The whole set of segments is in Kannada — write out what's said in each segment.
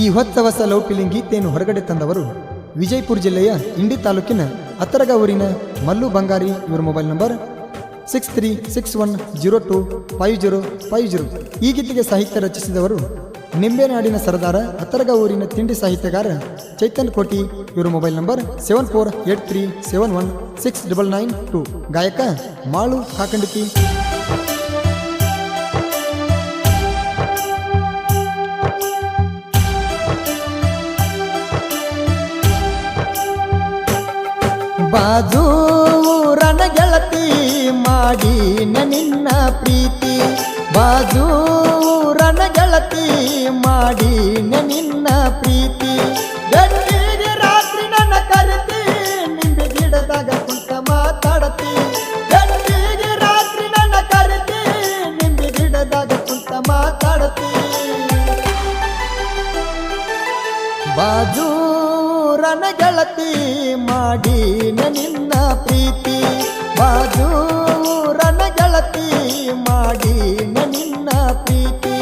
ಈ ಹೊತ್ತ ಹೊಸ ಲವ್ ಫೀಲಿಂಗ್ ಗೀತೆಯನ್ನು ಹೊರಗಡೆ ತಂದವರು ವಿಜಯಪುರ ಜಿಲ್ಲೆಯ ಇಂಡಿ ತಾಲೂಕಿನ ಅತ್ತರಗ ಊರಿನ ಮಲ್ಲು ಬಂಗಾರಿ. ಇವರ ಮೊಬೈಲ್ ನಂಬರ್ 6361025050. ಈ ಗೀತೆಗೆ ಸಾಹಿತ್ಯ ರಚಿಸಿದವರು ನಿಂಬೇನಾಡಿನ ಸರದಾರ ಅತ್ತರಗ ಊರಿನ ತಿಂಡಿ ಸಾಹಿತ್ಯಗಾರ ಚೈತನ್ ಕೋಟಿ. ಇವರ ಮೊಬೈಲ್ ನಂಬರ್ 7483716992. ಗಾಯಕ ಮಾಳು ಕಾಕಂಡಿಕಿ. ಬಾಜೂರನ ಗೆಳತಿ ಮಾಡಿ ನಿನ್ನ ಪ್ರೀತಿ, ಬಾಜೂರನ ಗೆಳತಿ ಮಾಡಿ ನಿನ್ನ ಪ್ರೀತಿ. ಗಂಡಿಗೆ ರಾತ್ರಿ ನನ್ನ ಕರಿತಿ, ನಿಂಬೆ ಗಿಡದಾಗ ಕುಂತ ಮಾತಾಡತಿ. ಗಂಡಿಗೆ ರಾತ್ರಿ ನನ್ನ ಕರಿತಿ, ನಿಂಬೆ ಗಿಡದಾಗ ಕುಂತ ಮಾತಾಡತಿ. ಬಾಜೂರನ ಗೆಳತಿ ಮಾಡಿ ನಿನ್ನ ಪ್ರೀತಿ, ಬಾಜೂರನ ಗೆಳತಿ ಮಾಡಿ ನಿನ್ನ ಪ್ರೀತಿ.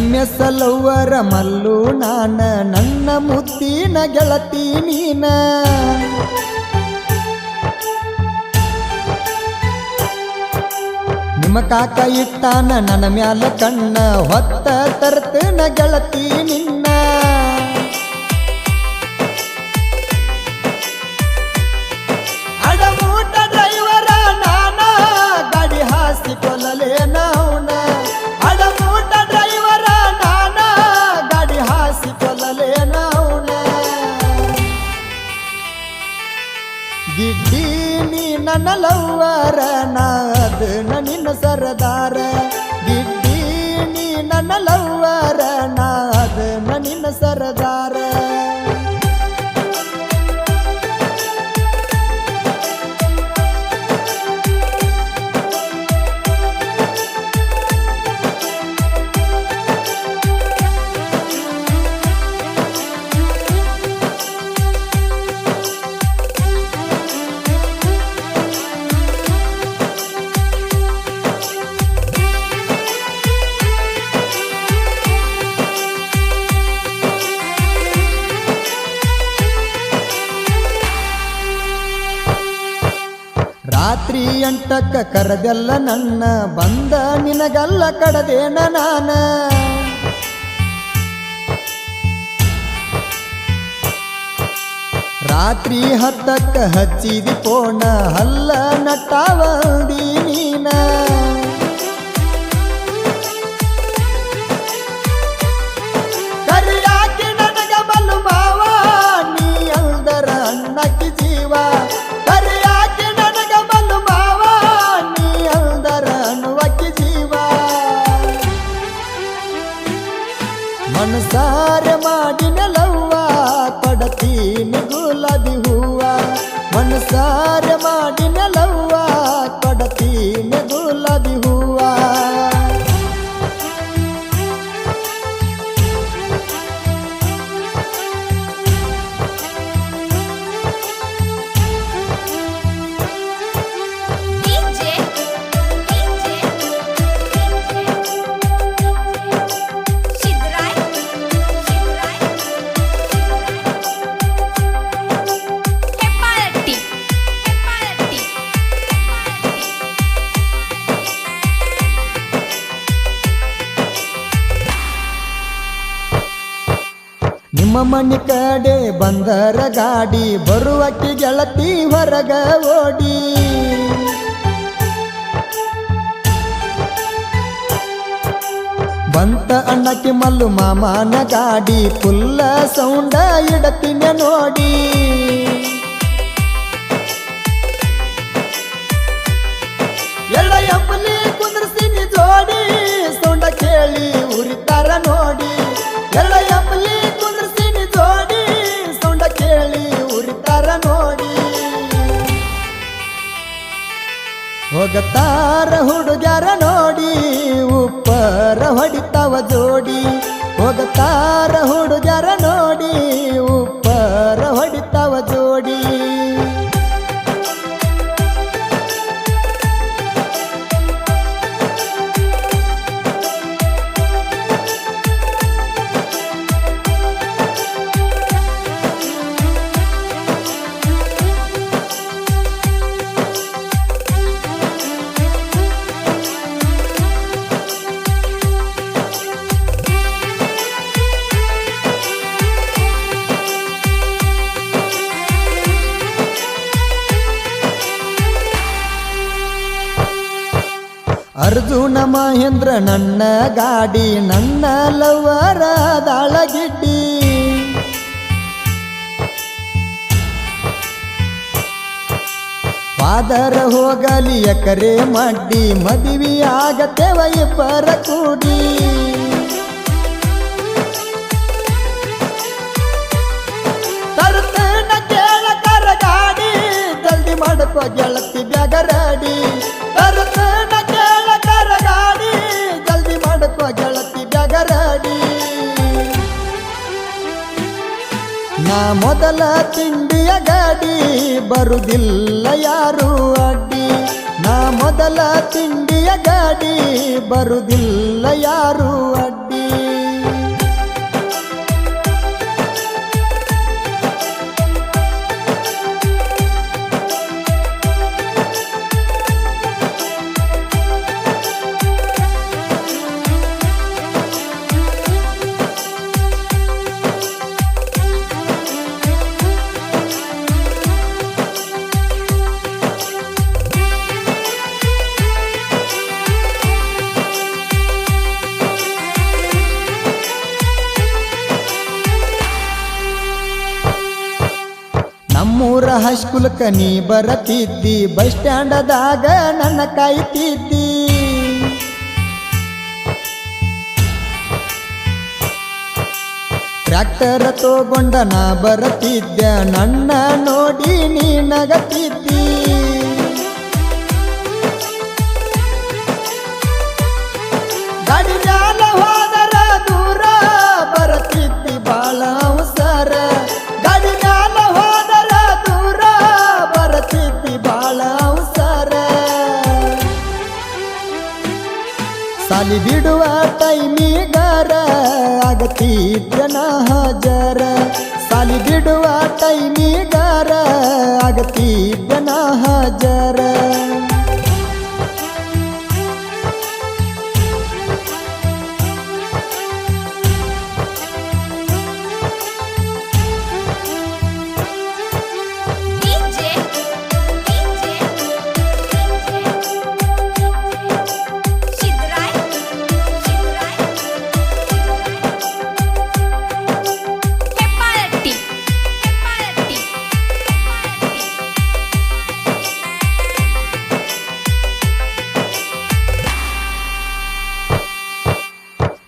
MS ಲವ್ವರ ಮಲ್ಲು ನಾನ, ನನ್ನ ಮುದ್ದಿನ ಗೆಳತಿ ನೀನ. ನಿಮ್ಮ ಕಾಕ ಇಟ್ಟಾನ ನನ್ನ ಮ್ಯಾಲ ಕಣ್ಣ, ಹೊತ್ತ ತರ್ತನ ಗೆಳತಿ ನಿನ್ನ. ಅಡಮೂಟ ಡ್ರೈವರ ನಾನ, ಗಾಡಿ ಹಾಸಿ ಕೊಲ್ಲಲೇ ನಾವ್ನ. ಅಡಮೂಟ ಡ್ರೈವರ ನಾನ, ಗಾಡಿ ಹಾಸಿ ಕೊಲ್ಲಲೇ ನಾವ್ನ. ಗಿಡ್ಡಿ ನೀ ನನ್ನ ಲವ್ವರ, ನಾದ ನಿನ್ನ ಸರದಾರ. ಗಿಡ್ಡಿ ನೀ ನನ್ನ ಲವ್ವರ, ನಾದ ನಿನ್ನ ಸರದಾರ. ರಾತ್ರಿ 8ಕ್ಕ ಕರೆದೆಲ್ಲ ನನ್ನ, ಬಂದ ನಿನಗಲ್ಲ ಕಡದೇನ ನಾನ. ರಾತ್ರಿ 10ಕ್ಕ ಹಚ್ಚಿದಿ ಪೋಣ, ಹಲ್ಲ ನಟ್ಟಾವಂದಿ ನೀನ. ಕರಿಯಾಕಿ ನನಗ ಬಲ್ಲು ಮಾವ, ನೀ ಅಲ್ದರ ಅಣ್ಣಕ್ಕಿ ಜೀವ. ಕರಿಯಾಕಿ ನನಗ ಬಲ್ಲು ಮಾವ, ನೀ ಅಲ್ದರ ಅನ್ನುವಕ್ಕಿ ಜೀವ. ಮನಸಾರೆ ಮಾಡಿನ ಲವ್ವ, ಕೊಡತೀನಿ ಗುಲಾಬಿ ಹೂವ. ಮನಸಾರೆ ಮಾಡಿನ ಲವ್ವ, ಕೊಡತೀನಿ ಗುಲಾಬಿ ಹೂವ. ನಿಮ್ಮ ಮನೆ ಕಡೆ ಬಂದರ ಗಾಡಿ, ಬರುವಕ್ಕಿ ಗೆಳತಿ ಹೊರಗ ಓಡಿ. ಬಂತ ಅಣ್ಣಕ್ಕೆ ಮಲ್ಲು ಮಾಮನ ಗಾಡಿ, ಫುಲ್ಲ ಸೌಂಡ ಇಡತಿನ ನೋಡಿ. ಎಳ್ಳ ಎಂಬಲಿ ಕುಂದ್ರಸಿ ನಿಜ ಕೇಳಿ ಉರಿತಾರ ನೋಡಿ ಎಲ್ಲ ಎಂಬಲಿ ಕುಂದ್ರಸಿನಿ ಜೋಡಿ ಸೌಂಡ ಕೇಳಿ ಉರಿತಾರ ನೋಡಿ ಹೋಗತಾರ ಹುಡುಗ್ಯಾರ ನೋಡಿ ಉಪ್ಪರ ಹೊಡಿತಾವ ಜೋಡಿ ಹೋಗತಾರ ಹುಡುಗ್ಯಾರ ನೋಡಿ ಉಪ್ಪರ ಹೊಡಿತಾವ ಜೋಡಿ ಅರ್ಜುನ ಮಹೇಂದ್ರ ನನ್ನ ಗಾಡಿ ನನ್ನ ಲವರ ದಾಳಗಿಡ್ಡಿ ಫಾದರ ಹೋಗಲಿ ಎಕರೆ ಮಡ್ಡಿ ಮದುವೆ ಆಗತ್ತೇವ ಇಬ್ಬರ ಕೂಡಿ ತರ್ತನ ಕೇಳಕರ ಗಾಡಿ ಜಲ್ದಿ ಮಾಡಪ್ಪ ಗೆಳತಿ ಬ್ಯಾಗರಾಡಿ ತರ್ತನ ಕೇಳಕರ ಗಾಡಿ ಜಲ್ದಿ ಮಾಡಪ್ಪ ಗೆಳತಿ ಬ್ಯಾಗರಾಡಿ ನಾ ಮೊದಲ ತಿಂಡಿಯ ಗಾಡಿ ಬರುದಿಲ್ಲ ಯಾರು ಅಡ್ಡಿ ನಾ ಮೊದಲ ತಿಂಡಿಯ ಗಾಡಿ ಬರುದಿಲ್ಲ ಯಾರು ಅಡ್ಡಿ ನಮ್ಮೂರ ಹೈಸ್ಕೂಲ್ಕ ನೀ ಬರತಿದ್ದಿ ಬಸ್ ಸ್ಟ್ಯಾಂಡದಾಗ ನನ್ನ ಕಾಯ್ತಿದ್ದಿ ಟ್ರ್ಯಾಕ್ಟರ್ ತಗೊಂಡ ನಾ ಬರತಿದ್ದೆ ನನ್ನ ನೋಡಿ ನೀ ನಗತಿದ್ದಿ ಗಾಡಿ ಮ್ಯಾಲ ಹೋದರ ದೂರ ಬರತಿದ್ದಿ ಬಾಳ ಅವಸರ ಗಾಡಿ ಮ್ಯಾಲ ಹೋದರ ದೂರ ಬರತಿದ್ದಿ ಬಾಳ ಅವಸರ ಸಾಲಿ ಬಿಡುವ ಟೈಮಿಗಾರ ಆಗತಿದ್ಯನ ಹಜರ ಸಾಲಿ ಬಿಡುವ ಟೈಮಿಗಾರ ಆಗತಿದ್ಯನ ಹಜರ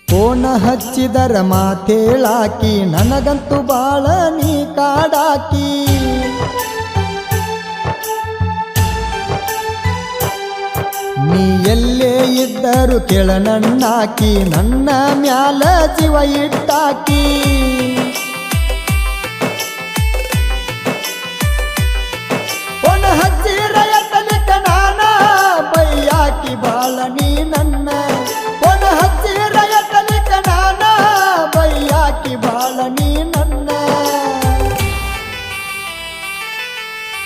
ಫೋನ ಹಚ್ಚಿದರ ಮಾತೇಳಾಕಿ ನನಗಂತೂ ಬಾಳ ನೀ ಕಾಡಾಕಿ ನೀ ಎಲ್ಲೇ ಇದ್ದರು ಕೇಳ ನನ್ನಾಕಿ ನನ್ನ ಮ್ಯಾಲ ಜೀವ ಇಟ್ಟಾಕಿ ಫೋನ ಹಚ್ಚಿರ ಎತ್ತಲಿಕ್ಕ ನಾನ ಬೈಯಾಕಿ ಬಾಳ ನೀ ನನ್ನ ಫೋನ ಹಚ್ಚಿರ ಎತ್ತಲಿಕ್ಕ ನಾನ ಬೈಯಾಕಿ ಬಾಳ ನೀ ನನ್ನ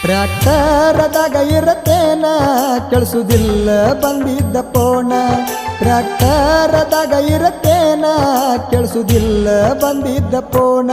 ಟ್ರ್ಯಾಕ್ಟರದಾಗ ಇರತೇನ ಕೆಳಸುದಿಲ್ಲ ಬಂದಿದ್ದ ಫೋನ ಟ್ರ್ಯಾಕ್ಟರದಾಗ ಇರತೇನ ಕೆಳಸುದಿಲ್ಲ ಬಂದಿದ್ದ ಫೋನ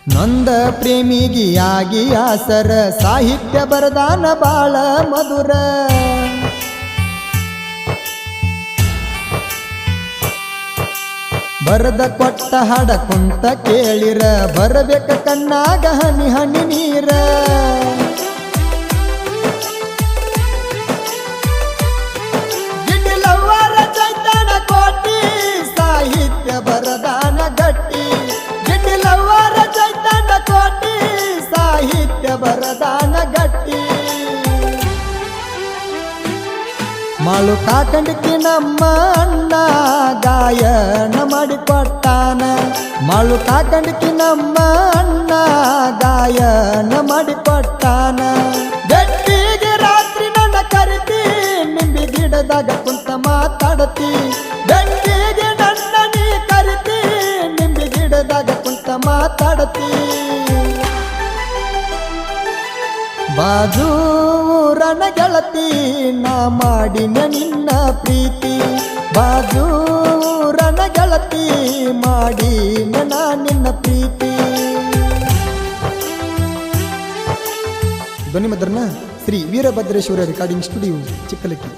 ನೊಂದ ಪ್ರೇಮಿಗಿಯಾಗಿ ಆಸರ ಸಾಹಿತ್ಯ ಬರದಾನ ಬಾಳ ಮಧುರ ಬರದ ಕೊಟ್ಟ ಹಾಡ ಕುಂತ ಕೇಳಿರ ಬರಬೇಕ ಕಣ್ಣಾಗ ಹನಿ ಹನಿ ನೀರ ಗಿಡ್ಡಿಲವ್ವರ ಚೈತನ ಕೋಟಿ ಸಾಹಿತ್ಯ ಬರದಾನ ಗಟ್ಟಿ ಗಿಡ್ಡಿಲವ್ವರ ಚೈತನ ಕೋಟಿ ಸಾಹಿತ್ಯ ಬರದಾನ ಗಟ್ಟಿ ಮಾಳು ಕಾಕಂಡಿಕಿ ನಮ್ಮ ಅಣ್ಣ ಗಾಯನ ಮಾಡಿಕೊಟ್ಟಾನ ಮಾಳು ಕಾಕಂಡಿಕಿ ನಮ್ಮ ಅಣ್ಣ ಗಾಯನ ಮಾಡಿಕೊಟ್ಟಾನ ಗಟ್ಟಿಗೆ ರಾತ್ರಿ ನನ್ನ ಕರಿತಿ ನಿಂಬಿ ಗಿಡದಾಗ ಕುಂತ ಮಾತಾಡತಿ ಗಟ್ಟಿಗೆ ನನ್ನ ನೀ ಕರಿತಿ ನಿಂಬಿ ಗಿಡದಾಗ ಕುಂತ ಮಾತಾಡತಿ ಬಾಜೂರನ ಗೆಳತಿ ನಾ ಮಾಡಿನ ನಿನ್ನ ಪ್ರೀತಿ ಬಾಜೂರನ ಗೆಳತಿ ಮಾಡಿನ ನಾ ನಿನ್ನ ಪ್ರೀತಿ ಧ್ವನಿ ಮುದ್ರಣ ಶ್ರೀ ವೀರಭದ್ರೇಶ್ವರ ರೆಕಾರ್ಡಿಂಗ್ ಸ್ಟುಡಿಯೋ ಚಿಕ್ಕಲಕ್ಕಿ